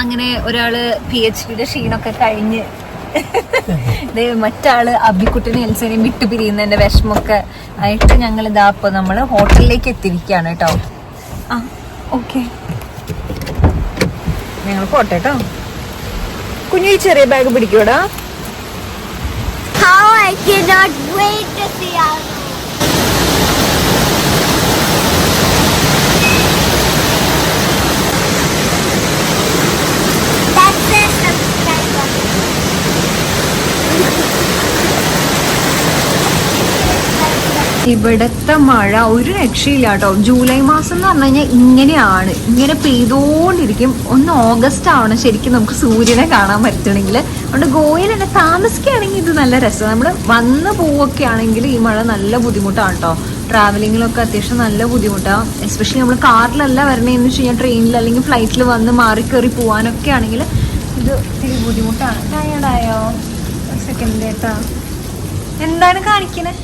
അങ്ങനെ ഒരാള് PhD ക്ഷീണൊക്കെ കഴിഞ്ഞ് മറ്റാള് അബിക്കുട്ടിനെ എൽസനെയും വിട്ടു പിരിയുന്നതിന്റെ വിഷമൊക്കെ ആയിട്ട് ഞങ്ങൾ ഇതാ ഇപ്പൊ നമ്മള് ഹോട്ടലിലേക്ക് എത്തിയിരിക്കുകയാണ് കേട്ടോ. ആ ഓക്കെ, ഞങ്ങൾ പോട്ടെ കേട്ടോ. കുഞ്ഞു ഈ ചെറിയ ബാഗ് പിടിക്കൂടാ. ഇവിടത്തെ മഴ ഒരു രക്ഷയില്ല കേട്ടോ. ജൂലൈ മാസം എന്ന് പറഞ്ഞു കഴിഞ്ഞാൽ ഇങ്ങനെയാണ്, ഇങ്ങനെ പെയ്തോണ്ടിരിക്കും. ഒന്ന് ഓഗസ്റ്റ് ആവണം ശരിക്കും നമുക്ക് സൂര്യനെ കാണാൻ പറ്റണമെങ്കിൽ. അതുകൊണ്ട് ഗോവയിൽ തന്നെ താമസിക്കുകയാണെങ്കിൽ ഇത് നല്ല രസമാണ്. നമ്മൾ വന്ന് പോവൊക്കെ ആണെങ്കിൽ ഈ മഴ നല്ല ബുദ്ധിമുട്ടാണ് കേട്ടോ. ട്രാവലിങ്ങിലൊക്കെ അത്യാവശ്യം നല്ല ബുദ്ധിമുട്ടാണ്. എസ്പെഷ്യലി നമ്മൾ കാറിലല്ല വരണേന്ന് വെച്ച് കഴിഞ്ഞാൽ ട്രെയിനിൽ അല്ലെങ്കിൽ ഫ്ലൈറ്റിൽ വന്ന് മാറി കയറി പോകാനൊക്കെ ആണെങ്കിൽ ഇത് ഇത്തിരി ബുദ്ധിമുട്ടാണ്. ടയർഡായോ? സെക്കൻഡ് കേട്ടാ. എന്താണ് കാണിക്കണേ?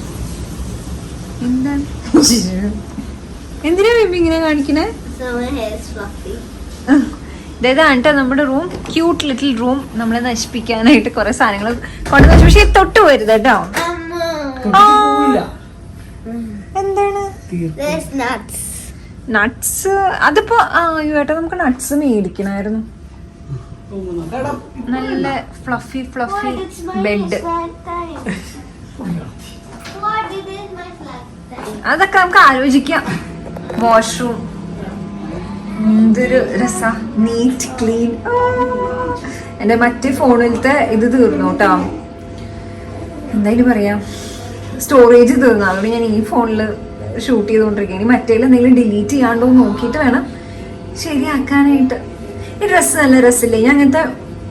എന്താണ് എന്തിനാ ബേബി ഇങ്ങനെ കാണിക്കണേ? ഇതാണ് കേട്ടോ നമ്മുടെ റൂം. Cute little room. നമ്മളെ നശിപ്പിക്കാനായിട്ട് കുറെ സാധനങ്ങൾ കൊണ്ടുവച്ചു. പക്ഷെ തൊട്ട് പോരുത് കേട്ടോ. എന്താണ് നട്ട്സ്? അതിപ്പോ ഏട്ടാ നമുക്ക് നട്ട്സ് മേടിക്കണായിരുന്നു. നല്ല ഫ്ലഫി ബെഡ്. അതൊക്കെ നമുക്ക് ആലോചിക്കാം. വാഷ്റൂം എന്തൊരു രസാ, നീറ്റ് ക്ലീൻ. എന്റെ മറ്റേ ഫോണിലത്തെ ഇത് തീർന്നു കേട്ടോ. എന്തായാലും പറയാ, സ്റ്റോറേജ് തീർന്നു. അതുകൊണ്ട് ഞാൻ ഈ ഫോണിൽ ഷൂട്ട് ചെയ്തുകൊണ്ടിരിക്കുകയാണ്. മറ്റേൽ എന്തെങ്കിലും ഡിലീറ്റ് ചെയ്യാണ്ടോ നോക്കിയിട്ട് വേണം ശരിയാക്കാനായിട്ട്. ഈ ഡ്രസ്സ് നല്ല രസമില്ലേ? ഞാൻ അങ്ങനത്തെ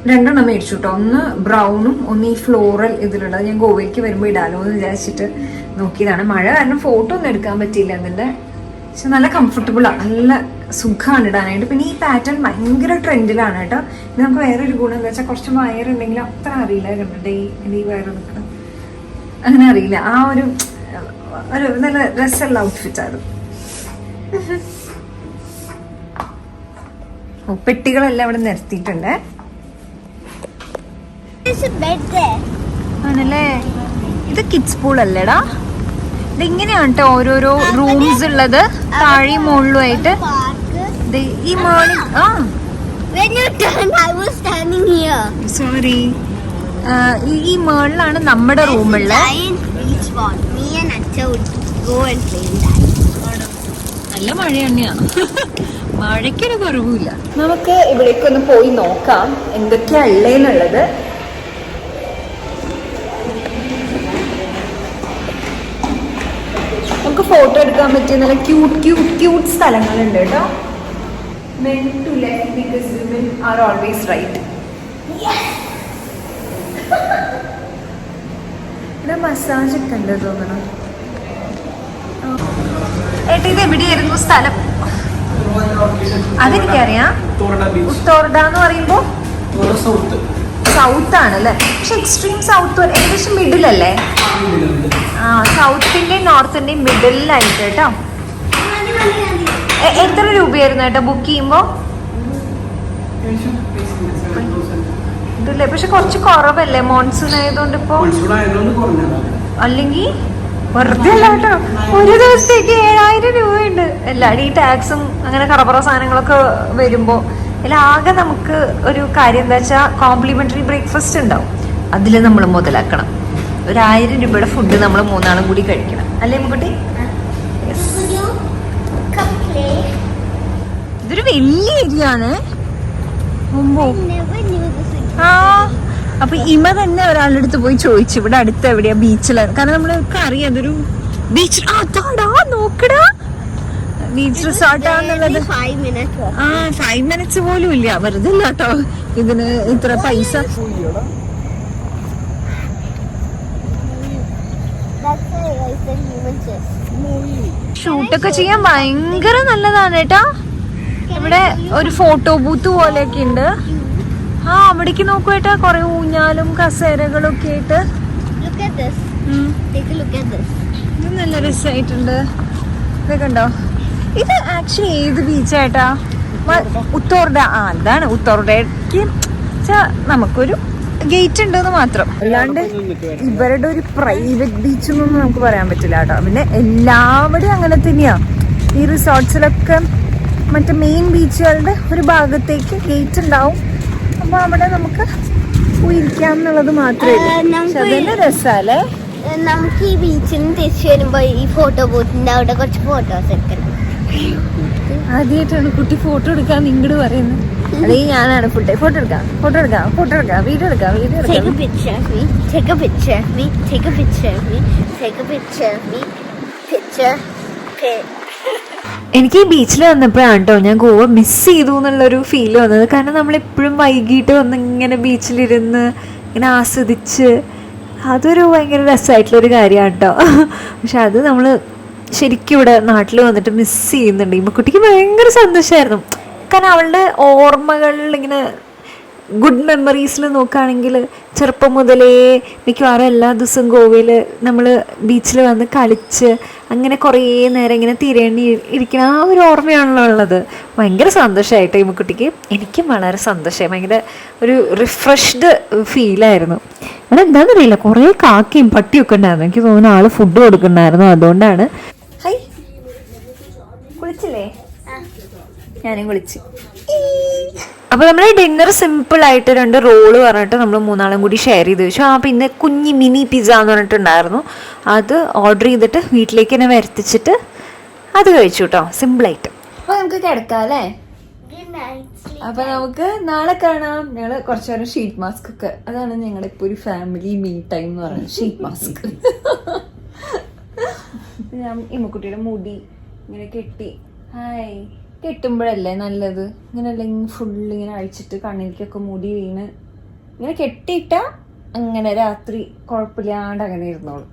2 എണ്ണം മേടിച്ചു കേട്ടോ. ഒന്ന് ബ്രൗണും ഒന്ന് ഈ ഫ്ലോറൽ ഇതിലുള്ളത്. ഞാൻ ഗോവയ്ക്ക് വരുമ്പോൾ ഇടാലോ എന്ന് വിചാരിച്ചിട്ട് നോക്കിയതാണ്. മഴ കാരണം ഫോട്ടോ ഒന്നും എടുക്കാൻ പറ്റിയില്ല അതിൻ്റെ. പക്ഷെ നല്ല കംഫർട്ടബിളാണ്, നല്ല സുഖമാണ് ഇടാനായിട്ട്. പിന്നെ ഈ പാറ്റേൺ ഭയങ്കര ട്രെൻഡിലാണ് കേട്ടോ. ഇത് നമുക്ക് വേറൊരു ഗുണം എന്താ വെച്ചാൽ കുറച്ച് വയറുണ്ടെങ്കിൽ അത്ര അറിയില്ല. കണ്ടിട്ട് ഈ വയറ് നിൽക്കണം അങ്ങനെ അറിയില്ല. ആ ഒരു നല്ല രസമുള്ള ഔട്ട്ഫിറ്റ് അത്. പെട്ടികളെല്ലാം ഇവിടെ നിരത്തിയിട്ടുണ്ട്. ആണല്ലേ? ഇത് കിഡ്സ് പൂൾ അല്ലേടാ? ഇതിങ്ങനെയാണ് കേട്ടോ ഓരോരോ റൂംസ് ഉള്ളത്, താഴെയും മുകളിലുമായിട്ട്. ഈ മോർണിംഗ് സോറി, ഈ മേളിലാണ് നമ്മുടെ റൂമുള്ളത്. നല്ല മഴ തന്നെയാണ്. മഴയ്ക്കൊരു കുറവുമില്ല. നമുക്ക് ഇവിടേക്കൊന്ന് പോയി നോക്കാം എന്തൊക്കെയാ ഉള്ളതെന്നുള്ളത്. നമുക്ക് ഫോട്ടോ എടുക്കാൻ പറ്റിയ നല്ല ക്യൂട്ട് സ്ഥലങ്ങളുണ്ട് കേട്ടോ. Men to left because women are always right. ഇവിടെ മസാജ് ഒക്കെ ഉണ്ട് തോന്നണം. ഏട്ടാ ഇത് എവിടെയായിരുന്നു സ്ഥലം? അതെനിക്കറിയാം. ഉത്തോർഡ എന്ന് പറയുമ്പോ സൗത്ത് ആണല്ലേ? പക്ഷെ എക്സ്ട്രീം സൗത്ത് ഏകദേശം മിഡിലല്ലേ? സൗത്തിന്റെയും നോർത്തിന്റെയും മിഡിലായിട്ട് കേട്ടോ. എത്ര രൂപയായിരുന്നു കേട്ടോ ബുക്ക് ചെയ്യുമ്പോ? ഇതല്ലേ, പക്ഷെ കുറച്ച് കുറവല്ലേ മോൺസൂൺ ആയതുകൊണ്ട് ഇപ്പൊ? അല്ലെങ്കിൽ വെറുതെ അല്ല കേട്ടോ, ഒരു ദിവസത്തേക്ക് 7000 രൂപയുണ്ട്. എല്ലാവരും ഈ ടാക്സും അങ്ങനെ കറപറ സാധനങ്ങളൊക്കെ വരുമ്പോ ആകെ നമുക്ക് ഒരു കാര്യം എന്താ വെച്ചാൽ കോംപ്ലിമെന്ററി ബ്രേക്ക്ഫാസ്റ്റ് ഉണ്ടാവും. അതിൽ നമ്മൾ മുതലാക്കണം. 1000 രൂപയുടെ ഫുഡ് നമ്മൾ 3 ആളും കൂടി കഴിക്കണം അല്ലേ കുട്ടി? ഇതൊരു വലിയ ഏരിയ ആണ്. അപ്പൊ ഇമ തന്നെ ഒരാളുടെ അടുത്ത് പോയി ചോദിച്ചു ഇവിടെ അടുത്ത് എവിടെയാ ബീച്ചിലാണ്. കാരണം നമ്മൾക്ക് അറിയാം അതൊരു ബീച്ച്. അതാടാ നോക്കടാ, ബീച്ച് റിസോർട്ടാന്നുള്ളത്. 5 minutes പോലും ഇല്ല. വെറുതെ കേട്ടോ ഇതിന് ഇത്ര പൈസ. ഷൂട്ടൊക്കെ ചെയ്യാൻ ഭയങ്കര നല്ലതാണ് കേട്ടോ. ഇവിടെ ഒരു ഫോട്ടോ ബൂത്ത് പോലെയൊക്കെ ഉണ്ട്. അവിടേക്ക് നോക്കുവേട്ടാ, കൊറേ ഊഞ്ഞാലും കസേരകളും ഒക്കെ ആയിട്ട്. ഇത് നല്ല രസമായിട്ടുണ്ട്. ഇതൊക്കെ ഉണ്ടോ? ഇത് ആക്ച്വലി ഏത് ബീച്ചായിട്ടാ? ഉത്തോർഡ. അതാണ് ഉത്തോർഡയ്ക്ക് നമുക്കൊരു ഗേറ്റ് ഉണ്ടെന്ന് മാത്രം. അല്ലാണ്ട് ഇവരുടെ ഒരു പ്രൈവറ്റ് ബീച്ച് എന്നൊന്നും നമുക്ക് പറയാൻ പറ്റില്ല കേട്ടോ. പിന്നെ എല്ലാവരും അങ്ങനെ തന്നെയാ. ഈ റിസോർട്ട്സിലൊക്കെ മറ്റേ മെയിൻ ബീച്ചുകളുടെ ഒരു ഭാഗത്തേക്ക് ഗേറ്റ് ഉണ്ടാവും. അപ്പൊ അവിടെ നമുക്ക് പോയിരിക്കാം എന്നുള്ളത് മാത്രമേ ഉള്ളൂ. പക്ഷെ അതെന്നെ രസമല്ലേ. നമുക്ക് ഈ ബീച്ചിൽ നിന്ന് തിരിച്ചു വരുമ്പോ ഈ ഫോട്ടോ ബൂത്തിന്റെ അവിടെ കുറച്ച് ഫോട്ടോസ് എടുക്കണം. ആദ്യമായിട്ടാണ് കുട്ടി ഫോട്ടോ എടുക്കാൻ ഇങ്ങോട്ട് പറയുന്നത്. അതേ ഞാനാണ് ഫുൾ ടൈം ഫോട്ടോ എടുക്കാം വീഡിയോ എടുക്കാം. എനിക്ക് ഈ ബീച്ചിൽ വന്നപ്പോഴാണ് കേട്ടോ ഞാൻ ഗോവ മിസ് ചെയ്തു എന്നുള്ളൊരു ഫീൽ വന്നത്. കാരണം നമ്മളെപ്പോഴും വൈകിട്ട് വന്ന് ഇങ്ങനെ ബീച്ചിലിരുന്ന് ഇങ്ങനെ ആസ്വദിച്ച് അതൊരു ഭയങ്കര രസമായിട്ടുള്ളൊരു കാര്യമാണ് കേട്ടോ. പക്ഷെ അത് നമ്മൾ ശരിക്കും ഇവിടെ നാട്ടിൽ വന്നിട്ട് മിസ് ചെയ്യുന്നുണ്ട്. ഈ കുട്ടിക്ക് ഭയങ്കര സന്തോഷമായിരുന്നു. കാരണം അവളുടെ ഓർമ്മകളിൽ ഇങ്ങനെ ഗുഡ് മെമ്മറീസിൽ നോക്കുകയാണെങ്കിൽ ചെറുപ്പം മുതലേ മിക്കവാറും എല്ലാ ദിവസവും ഗോവയിൽ നമ്മൾ ബീച്ചിൽ വന്ന് കളിച്ച് അങ്ങനെ കുറേ നേരം ഇങ്ങനെ തിരയേണ്ടി ഇരിക്കുന്ന ആ ഒരു ഓർമ്മയാണല്ലോ ഉള്ളത്. ഭയങ്കര സന്തോഷമായിട്ടോ ഈ കുട്ടിക്ക്. എനിക്കും വളരെ സന്തോഷമായി. ഭയങ്കര ഒരു റിഫ്രഷ്ഡ് ഫീലായിരുന്നു. അവിടെ എന്താണെന്നറിയില്ല, കുറേ കാക്കയും പട്ടിയൊക്കെ ഉണ്ടായിരുന്നു. എനിക്ക് തോന്നുന്നു ആൾ ഫുഡ് കൊടുക്കണ്ടായിരുന്നു, അതുകൊണ്ടാണ്. ഹൈ, കുളിച്ചില്ലേ? ഞാനും കുളിച്ചു. അപ്പോൾ നമ്മൾ ഡിന്നർ സിമ്പിളായിട്ട് 2 റോള് പറഞ്ഞിട്ട് നമ്മൾ 3 കൂടി ഷെയർ ചെയ്ത് വെച്ചു. പിന്നെ കുഞ്ഞി മിനി പിസ്സ എന്ന് പറഞ്ഞിട്ടുണ്ടായിരുന്നു. അത് ഓർഡർ ചെയ്തിട്ട് വീട്ടിലേക്ക് തന്നെ വരുത്തിച്ചിട്ട് അത് കഴിച്ചു കേട്ടോ, സിമ്പിളായിട്ട്. അപ്പോൾ നമുക്ക് കിടക്കാം അല്ലേ? അപ്പോൾ നമുക്ക് നാളെ കാണാം. ഞങ്ങൾ കുറച്ച് നേരം ഷീറ്റ് മാസ്ക് ഒക്കെ, അതാണ് ഞങ്ങളുടെ ഇപ്പോൾ ഒരു ഫാമിലി മീ ടൈം എന്ന് പറയുന്നത്, ഷീറ്റ് മാസ്ക്. ഞാൻ ഇമ്മക്കുട്ടിയുടെ മുടി ഇങ്ങനെ കെട്ടി. ഹായ്, കെട്ടുമ്പോഴല്ലേ നല്ലത്. ഇങ്ങനെ അല്ലെങ്കിൽ ഫുള്ള് ഇങ്ങനെ അഴിച്ചിട്ട് കണ്ണിലേക്കൊക്കെ മുടി വീണ് ഇങ്ങനെ കെട്ടിയിട്ട അങ്ങനെ രാത്രി കുഴപ്പമില്ലാണ്ട് അങ്ങനെ ഇരുന്നോളൂ.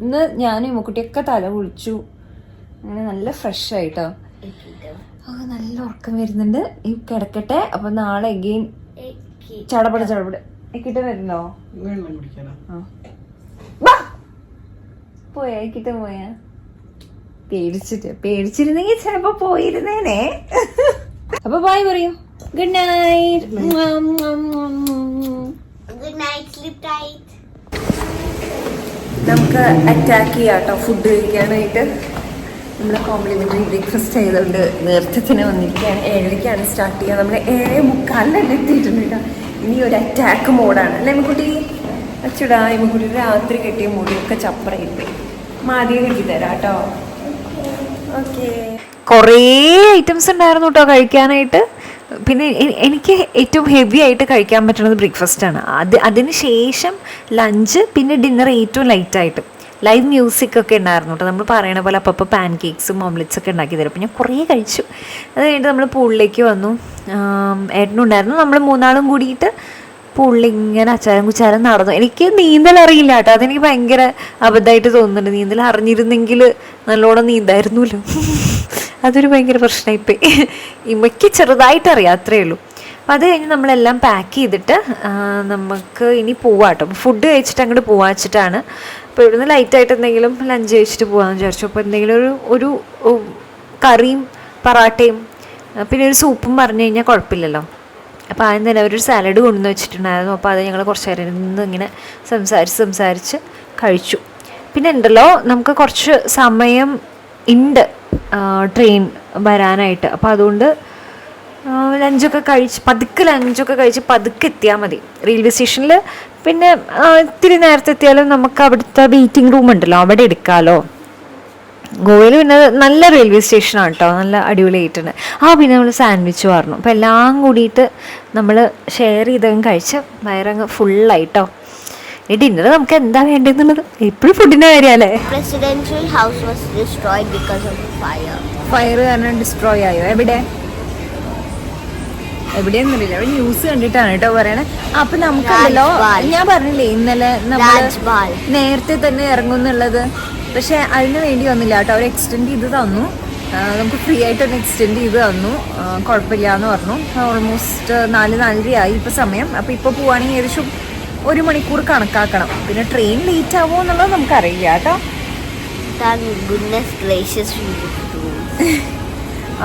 ഇന്ന് ഞാനും ഇമ്മക്കുട്ടിയൊക്കെ തല കുളിച്ചു, അങ്ങനെ നല്ല ഫ്രഷ് ആയിട്ടോ. നല്ല ഉറക്കം വരുന്നുണ്ട്. ഈ കിടക്കട്ടെ. അപ്പൊ നാളെ എഗെയിൻ ചടപട എക്കിട്ട് വരുന്നോ? പോയാ എക്കിട്ട് പോയാ? പേടിച്ചിരുന്നെങ്കിൽ ചിലപ്പോ പോയിരുന്നേനെ. അപ്പൊ ബൈ പറയൂ. Good night. നമുക്ക് അറ്റാക്ക് ചെയ്യാട്ടോ ഫുഡ് കഴിക്കാനായിട്ട്. നമ്മൾ കോംപ്ലിമെന്ററി ബ്രേക്ക്ഫാസ്റ്റ് ചെയ്തുകൊണ്ട് നേരത്തെ തന്നെ വന്നിരിക്കുകയാണ്. 7:30 സ്റ്റാർട്ട് ചെയ്യുക. നമ്മൾ 7:45 എത്തിയിട്ടുണ്ട്. ഇനി ഒരു അറ്റാക്ക് മോഡാണ് അല്ലേ ഇമ്മക്കുട്ടി? അച്ചുടാ, ഇമ്മക്കുട്ടി രാത്രി കെട്ടിയ മുടിയൊക്കെ ചപ്പറയിപ്പോയി. മാതിയെ കെട്ടിത്തരാം കേട്ടോ. ഓക്കെ. കുറേ ഐറ്റംസ് ഉണ്ടായിരുന്നു കേട്ടോ കഴിക്കാനായിട്ട്. പിന്നെ എനിക്ക് ഏറ്റവും ഹെവി ആയിട്ട് കഴിക്കാൻ പറ്റുന്നത് ബ്രേക്ക്ഫാസ്റ്റാണ്. അതിന് ശേഷം ലഞ്ച്, പിന്നെ ഡിന്നർ ഏറ്റവും ലൈറ്റായിട്ട്. ലൈവ് മ്യൂസിക് ഒക്കെ ഉണ്ടായിരുന്നു കേട്ടോ. നമ്മൾ പറയണ പോലെ അപ്പോൾ പാൻ കേക്ക്സും ഓംലെറ്റ്സ് ഒക്കെ ഉണ്ടാക്കി തരും. അപ്പോൾ ഞാൻ കുറേ കഴിച്ചു. അത് കഴിഞ്ഞിട്ട് നമ്മൾ പൂളിലേക്ക് വന്നു. ഏട്ടനുണ്ടായിരുന്നു. നമ്മൾ 3 കൂടിയിട്ട് പൂളിൽ ഇങ്ങനെ അച്ചാരം കുച്ചാരം നടന്നു. എനിക്ക് നീന്തൽ അറിയില്ല കേട്ടോ. അതെനിക്ക് ഭയങ്കര അബദ്ധമായിട്ട് തോന്നുന്നുണ്ട്. നീന്തൽ അറിഞ്ഞിരുന്നെങ്കിൽ നല്ലോണം നീന്തായിരുന്നല്ലോ. അതൊരു ഭയങ്കര പ്രശ്നമായിപ്പോയി. ഇമ്മയ്ക്ക് ചെറുതായിട്ട് അറിയാം, അത്രയേ ഉള്ളൂ. അപ്പോൾ അത് കഴിഞ്ഞ് നമ്മളെല്ലാം പാക്ക് ചെയ്തിട്ട് നമുക്ക് ഇനി പോവാം കേട്ടോ. ഫുഡ് കഴിച്ചിട്ട് അങ്ങോട്ട് പോവാൻ വെച്ചിട്ടാണ്. അപ്പോൾ ഇവിടുന്ന് ലൈറ്റായിട്ട് എന്തെങ്കിലും ലഞ്ച് കഴിച്ചിട്ട് പോകാമെന്ന് വിചാരിച്ചു. അപ്പോൾ എന്തെങ്കിലും ഒരു കറിയും പറാട്ടയും പിന്നെ ഒരു സൂപ്പും പറഞ്ഞു കഴിഞ്ഞാൽ കുഴപ്പമില്ലല്ലോ. അപ്പോൾ ആദ്യം തന്നെ അവരൊരു സാലഡ് കൊണ്ടുവന്ന് വെച്ചിട്ടുണ്ടായിരുന്നു. അപ്പോൾ അത് ഞങ്ങൾ കുറച്ച് നേരം ഇരുന്ന് ഇങ്ങനെ സംസാരിച്ച് കഴിച്ചു. പിന്നെ ഉണ്ടല്ലോ, നമുക്ക് കുറച്ച് സമയം ഉണ്ട് ട്രെയിൻ വരാനായിട്ട്. അപ്പോൾ അതുകൊണ്ട് ലഞ്ചൊക്കെ കഴിച്ച് പതുക്കെ എത്തിയാൽ മതി റെയിൽവേ സ്റ്റേഷനിൽ. പിന്നെ ഇത്തിരി നേരത്തെ എത്തിയാലും നമുക്ക് അവിടുത്തെ വെയിറ്റിംഗ് റൂം ഉണ്ടല്ലോ, അവിടെ എടുക്കാമല്ലോ. ഗോവയിൽ പിന്നെ നല്ല റെയിൽവേ സ്റ്റേഷനാണ് കേട്ടോ, നല്ല അടിപൊളിയായിട്ടുണ്ട്. പിന്നെ നമ്മൾ സാൻഡ്വിച്ച് പറഞ്ഞു. അപ്പോൾ എല്ലാം കൂടിയിട്ട് നമ്മൾ ഷെയർ ചെയ്തതും കഴിച്ച് വയറങ്ങ് ഫുള്ളായിട്ടോ. ഈ ഡിന്നർ നമുക്ക് എന്താ വേണ്ടതെന്നുള്ളത് എപ്പോഴും ഫുഡിൻ്റെ കാര്യമല്ലേ. Presidential house was destroyed because of fire കാരണം ഡിസ്ട്രോയ് ആയോ? എവിടെയൊന്നുമില്ല. അവിടെ ന്യൂസ് കണ്ടിട്ടാണ് കേട്ടോ പറയണേ. അപ്പൊ നമുക്കുണ്ടല്ലോ, ഞാൻ പറഞ്ഞില്ലേ ഇന്നലെ നമ്മൾ നേരത്തെ തന്നെ ഇറങ്ങുന്നുള്ളത്. പക്ഷെ അതിന് വേണ്ടി വന്നില്ല കേട്ടോ. അവർ എക്സ്റ്റെൻഡ് ചെയ്ത് തന്നു. നമുക്ക് ഫ്രീ ആയിട്ട് തന്നെ എക്സ്റ്റെൻഡ് ചെയ്ത് തന്നു. കുഴപ്പമില്ല എന്ന് പറഞ്ഞു. ഓൾമോസ്റ്റ് 4:30 ആയി ഇപ്പോൾ സമയം. അപ്പോൾ ഇപ്പോൾ പോവുകയാണെങ്കിൽ ഏകദേശം 1 മണിക്കൂർ കണക്കാക്കണം. പിന്നെ ട്രെയിൻ ലേറ്റ് ആവുമോ എന്നുള്ളത് നമുക്കറിയില്ല കേട്ടോ.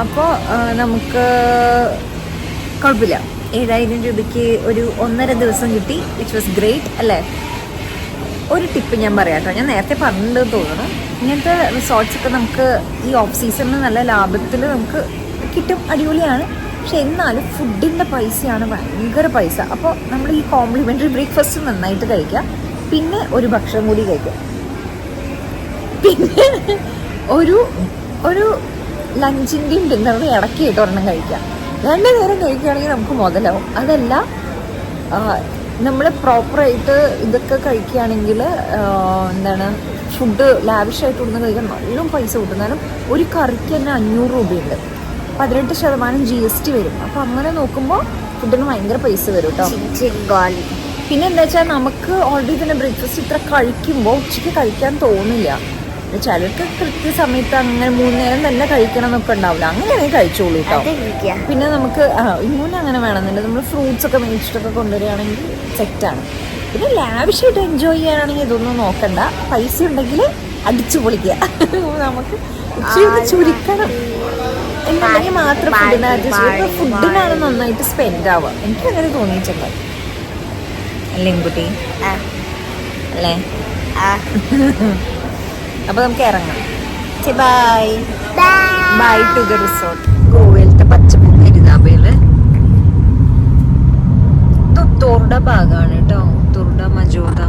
അപ്പോൾ നമുക്ക് കുഴപ്പമില്ല. 7,000 രൂപയ്ക്ക് ഒരു 1.5 ദിവസം കിട്ടി, വിച്ച് വാസ് ഗ്രേറ്റ് അല്ലേ. ഒരു ടിപ്പ് ഞാൻ പറയാം കേട്ടോ, ഞാൻ നേരത്തെ പറഞ്ഞിട്ടുണ്ടെന്ന് തോന്നുന്നു. ഇങ്ങനത്തെ റിസോർട്ട്സൊക്കെ നമുക്ക് ഈ ഓഫ് സീസണിൽ നല്ല ലാഭത്തിൽ നമുക്ക് കിട്ടും, അടിപൊളിയാണ്. പക്ഷെ എന്നാലും ഫുഡിൻ്റെ പൈസയാണ് ഭയങ്കര പൈസ. അപ്പോൾ നമ്മൾ ഈ കോംപ്ലിമെൻ്ററി ബ്രേക്ക്ഫാസ്റ്റ് നന്നായിട്ട് കഴിക്കുക, പിന്നെ ഒരു ഭക്ഷണം കൂടി കഴിക്കുക, പിന്നെ ഒരു ലഞ്ചിൻ്റെയും ഡിന്നറിൻ്റെയും ഇടയ്ക്കായിട്ട് ഒരെണ്ണം കഴിക്കുക. 2 നേരം കഴിക്കുകയാണെങ്കിൽ നമുക്ക് മുതലാവും. അതല്ല നമ്മൾ പ്രോപ്പറായിട്ട് ഇതൊക്കെ കഴിക്കുകയാണെങ്കിൽ എന്താണ് ഫുഡ് ലാവിഷായിട്ട് കൊടുക്കുന്ന കഴിക്കാൻ നല്ല പൈസ കിട്ടുന്നാലും ഒരു കറിക്ക് തന്നെ 500 രൂപയുണ്ട്. 18% GST വരും. അപ്പോൾ അങ്ങനെ നോക്കുമ്പോൾ ഫുഡിന് ഭയങ്കര പൈസ വരും കേട്ടോ. പിന്നെ എന്താ വെച്ചാൽ നമുക്ക് ഓൾറെഡി തന്നെ ബ്രേക്ക്ഫാസ്റ്റ് ഇത്ര കഴിക്കുമ്പോൾ ഉച്ചയ്ക്ക് കഴിക്കാൻ തോന്നില്ല. ചിലർക്ക് കൃത്യസമയത്ത് അങ്ങനെ 3 നേരം തന്നെ കഴിക്കണം എന്നൊക്കെ ഉണ്ടാവില്ല, അങ്ങനെയാണെങ്കിൽ കഴിച്ചോളൂ കേട്ടോ. പിന്നെ നമുക്ക് ഇങ്ങനെ അങ്ങനെ വേണമെന്നില്ല, നമ്മൾ ഫ്രൂട്ട്സ് ഒക്കെ മേടിച്ചിട്ടൊക്കെ കൊണ്ടുവരികയാണെങ്കിൽ സെറ്റാണ്. പിന്നെ ലാവിഷായിട്ട് എൻജോയ് ചെയ്യാനാണെങ്കിൽ ഇതൊന്നും നോക്കണ്ട, പൈസ ഉണ്ടെങ്കിൽ അടിച്ചു പൊളിക്കുക. നമുക്ക് ഇച്ചിരി ചുരുക്കണം എന്നുണ്ടെങ്കിൽ മാത്രം ഫുഡിനാണ് നന്നായിട്ട് സ്പെൻഡ് ആവുക. എനിക്കങ്ങനെ തോന്നിയിട്ടുണ്ട് അല്ലേ കുട്ടി അല്ലേ? അപ്പൊ നമുക്ക് ഇറങ്ങാം. Bye bye to the resort. ഗോവയിലത്തെ പച്ചപ്പ് ഹരിതാബയില് തുർഡ ഭാഗമാണ് കേട്ടോ, തുർഡ മജോദ.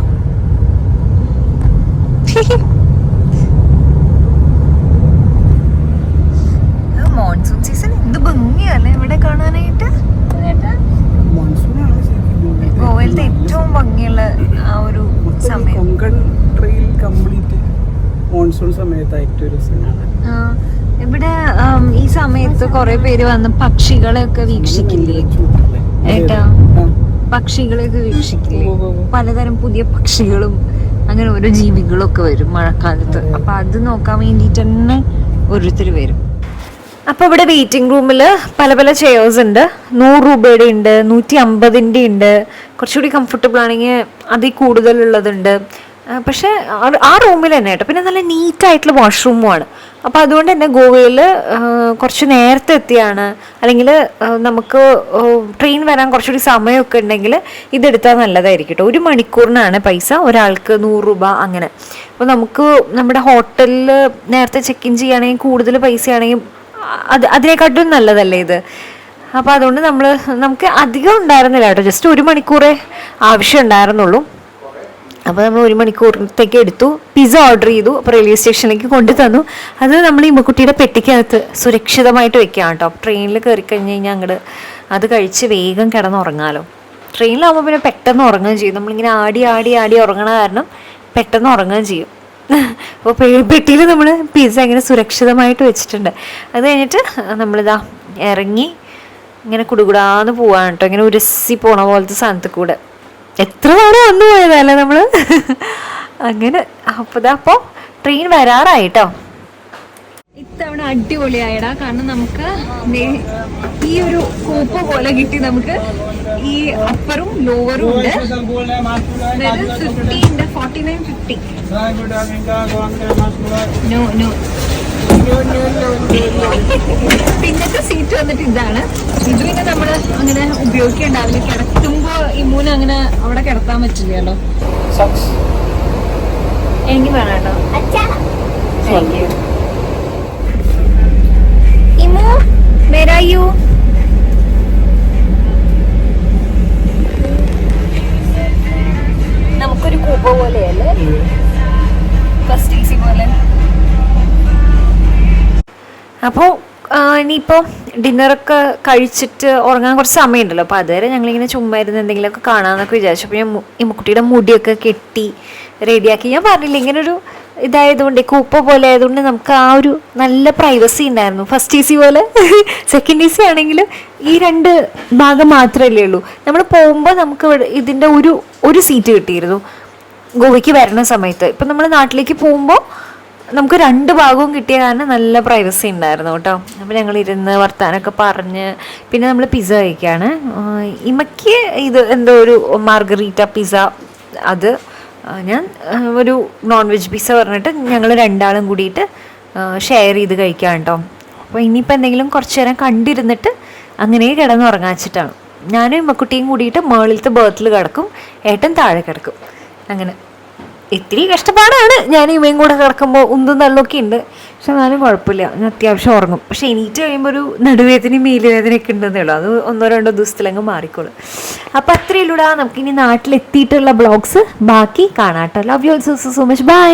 മോൺസൂൺ സീസൺ എന്ത് ഭംഗിയല്ലേ ഇവിടെ കാണാനായിട്ട്. ഗോവയിലത്തെ ഏറ്റവും ഭംഗിയുള്ള ആ ഒരു സമയം മോൺസൂൺ സമയത്തായിട്ടൊരു ഇവിടെ ഈ സമയത്ത് കുറെ പേര് വന്ന് പക്ഷികളെയൊക്കെ വീക്ഷിക്കില്ലേ ഏട്ടാ, പക്ഷികളെയൊക്കെ വീക്ഷിക്കില്ലേ, പലതരം പുതിയ പക്ഷികളും അങ്ങനെ ഓരോ ജീവികളും ഒക്കെ വരും മഴക്കാലത്ത്. അപ്പൊ അത് നോക്കാൻ വേണ്ടിട്ട് തന്നെ ഓരോരുത്തർ വരും. അപ്പൊ ഇവിടെ വെയിറ്റിംഗ് റൂമിൽ പല പല ചെയേഴ്സ് ഉണ്ട്. 100 രൂപയുടെ ഉണ്ട്, 150 ഉണ്ട്, കുറച്ചുകൂടി കംഫർട്ടബിൾ ആണെങ്കിൽ അതിൽ കൂടുതലുള്ളതുണ്ട്. പക്ഷേ ആ റൂമിൽ തന്നെ കേട്ടോ. പിന്നെ നല്ല നീറ്റായിട്ടുള്ള വാഷ്റൂമുമാണ്. അപ്പോൾ അതുകൊണ്ട് തന്നെ ഗോവയിൽ കുറച്ച് നേരത്തെ എത്തിയാണ്, അല്ലെങ്കിൽ നമുക്ക് ട്രെയിൻ വരാൻ കുറച്ചുകൂടി സമയമൊക്കെ ഉണ്ടെങ്കിൽ ഇതെടുത്താൽ നല്ലതായിരിക്കും കേട്ടോ. 1 മണിക്കൂറിനാണ് പൈസ, ഒരാൾക്ക് 100 രൂപ അങ്ങനെ. അപ്പോൾ നമുക്ക് നമ്മുടെ ഹോട്ടലിൽ നേരത്തെ ചെക്ക് ഇൻ ചെയ്യുകയാണെങ്കിൽ കൂടുതൽ പൈസയാണെങ്കിൽ അതിനെക്കാട്ടും നല്ലതല്ലേ ഇത്. അപ്പോൾ അതുകൊണ്ട് നമുക്ക് അധികം ഉണ്ടായിരുന്നില്ല കേട്ടോ, ജസ്റ്റ് 1 മണിക്കൂറേ ആവശ്യം ഉണ്ടായിരുന്നുള്ളൂ. അപ്പോൾ നമ്മൾ 1 മണിക്കൂറത്തേക്ക് എടുത്തു. പിസ്സ ഓർഡർ ചെയ്തു, അപ്പോൾ റെയിൽവേ സ്റ്റേഷനിലേക്ക് കൊണ്ടു തന്നു. അത് നമ്മൾ ഈ മുക്കുട്ടിയുടെ പെട്ടിക്കകത്ത് സുരക്ഷിതമായിട്ട് വെക്കാം കേട്ടോ. ട്രെയിനിൽ കയറി കഴിഞ്ഞ് കഴിഞ്ഞാൽ അങ്ങോട്ട് അത് കഴിച്ച് വേഗം കിടന്നുറങ്ങാമല്ലോ. ട്രെയിനിലാകുമ്പോൾ പിന്നെ പെട്ടെന്ന് ഉറങ്ങുകയും ചെയ്യും. നമ്മളിങ്ങനെ ആടി ഉറങ്ങണ കാരണം പെട്ടെന്ന് ഉറങ്ങുകയും ചെയ്യും. അപ്പോൾ പെട്ടിയിൽ നമ്മൾ പിസ്സ ഇങ്ങനെ സുരക്ഷിതമായിട്ട് വെച്ചിട്ടുണ്ട്. അത് കഴിഞ്ഞിട്ട് നമ്മളിതാ ഇറങ്ങി ഇങ്ങനെ കുടുകുടാന്ന് പോവാണ് കേട്ടോ. ഇങ്ങനെ ഉരസി പോണ പോലത്തെ സാധനത്തിൽ കൂടെ എത്ര തവണ വന്നു പോയതല്ലേ നമ്മള് അങ്ങനെ. അപ്പോൾ ട്രെയിൻ വരാറായിട്ടോ. ഇത്തവണ അടിപൊളിയായടാ, കാരണം നമുക്ക് ഈ ഒരു കൂപ്പ പോലെ കിട്ടി. നമുക്ക് ഈ അപ്പറും ലോവറും ഉണ്ട്. അതായത് 50 ഉണ്ട്, 49, 50. പിന്നത്തെ സീറ്റ് വന്നിട്ട് ഇതാണ്. ഇത് പിന്നെ നമ്മള് അങ്ങനെ ഉപയോഗിക്കണ്ടാവില്ല, കിടത്തുമ്പോ ഇമ്മൂന് അങ്ങനെ അവിടെ കിടത്താൻ പറ്റില്ലല്ലോ. എനിക്ക് വേണം കേട്ടോ. Thank you. ഇമു where are you? നമുക്കൊരു കൂപ്പ പോലെയല്ലേ, ഫസ്റ്റ് AC പോലെ. അപ്പോൾ ഇനിയിപ്പോൾ ഡിന്നറൊക്കെ കഴിച്ചിട്ട് ഉറങ്ങാൻ കുറച്ച് സമയമുണ്ടല്ലോ. അപ്പോൾ അതുവരെ ഞങ്ങളിങ്ങനെ ചുമ്മാ ഇരുന്ന് എന്തെങ്കിലുമൊക്കെ കാണാമെന്നൊക്കെ വിചാരിച്ചു. അപ്പോൾ ഞാൻ ഈ മുക്കുട്ടിയുടെ മുടിയൊക്കെ കെട്ടി റെഡിയാക്കി. ഞാൻ പറഞ്ഞില്ല, ഇങ്ങനൊരു ഇതായതുകൊണ്ട് കൂപ്പ പോലെ ആയതുകൊണ്ട് നമുക്ക് ആ ഒരു നല്ല പ്രൈവസി ഉണ്ടായിരുന്നു. ഫസ്റ്റ് AC പോലെ. സെക്കൻഡ് AC ആണെങ്കിൽ ഈ 2 ഭാഗം മാത്രമല്ലേ ഉള്ളൂ. നമ്മൾ പോകുമ്പോൾ നമുക്ക് ഇതിൻ്റെ ഒരു സീറ്റ് കിട്ടിയിരുന്നു ഗോവയ്ക്ക് വരുന്ന സമയത്ത്. ഇപ്പം നമ്മൾ നാട്ടിലേക്ക് പോകുമ്പോൾ നമുക്ക് 2 ഭാഗവും കിട്ടിയ കാരണം നല്ല പ്രൈവസി ഉണ്ടായിരുന്നു കേട്ടോ. അപ്പോൾ ഞങ്ങൾ ഇരുന്ന് വർത്താനൊക്കെ പറഞ്ഞ് പിന്നെ നമ്മൾ പിസ്സ കഴിക്കുകയാണ്. ഇമയ്ക്ക് ഇത് എന്തോ ഒരു മാർഗറീറ്റ പിസ്സ, അത് ഞാൻ ഒരു നോൺ വെജ് പിസ്സ പറഞ്ഞിട്ട് ഞങ്ങൾ 2 ആളും കൂടിയിട്ട് ഷെയർ ചെയ്ത് കഴിക്കാം കേട്ടോ. അപ്പോൾ ഇനിയിപ്പോൾ എന്തെങ്കിലും കുറച്ച് നേരം കണ്ടിരുന്നിട്ട് അങ്ങനെ കിടന്നുറങ്ങാൻ വെച്ചിട്ടാണ്. ഞാനും ഇമ്മക്കുട്ടിയും കൂടിയിട്ട് മുകളിലത്തെ ബേർത്തിൽ കിടക്കും, ഏട്ടൻ താഴെ കിടക്കും. അങ്ങനെ ഇത്തിരി കഷ്ടപ്പാടാണ്. ഞാൻ ഇവയും കൂടെ കിടക്കുമ്പോൾ ഉന്തും തള്ളൊക്കെ ഉണ്ട്, പക്ഷെ എന്നാലും കുഴപ്പമില്ല, ഞാൻ അത്യാവശ്യം ഉറങ്ങും. പക്ഷെ എണീറ്റ് കഴിയുമ്പോൾ ഒരു നടുവേദനയും മേലുവേദനയൊക്കെ ഉണ്ടെന്നേ ഉള്ളൂ. അത് 1-2 ദിവസത്തിലങ്ങ് മാറിക്കോളും. അപ്പോൾ അത്രയേ ഉള്ളൂടാ. നമുക്കിനി നാട്ടിലെത്തിയിട്ടുള്ള ബ്ലോഗ്സ് ബാക്കി കാണാട്ടോ. Love you all so much. By.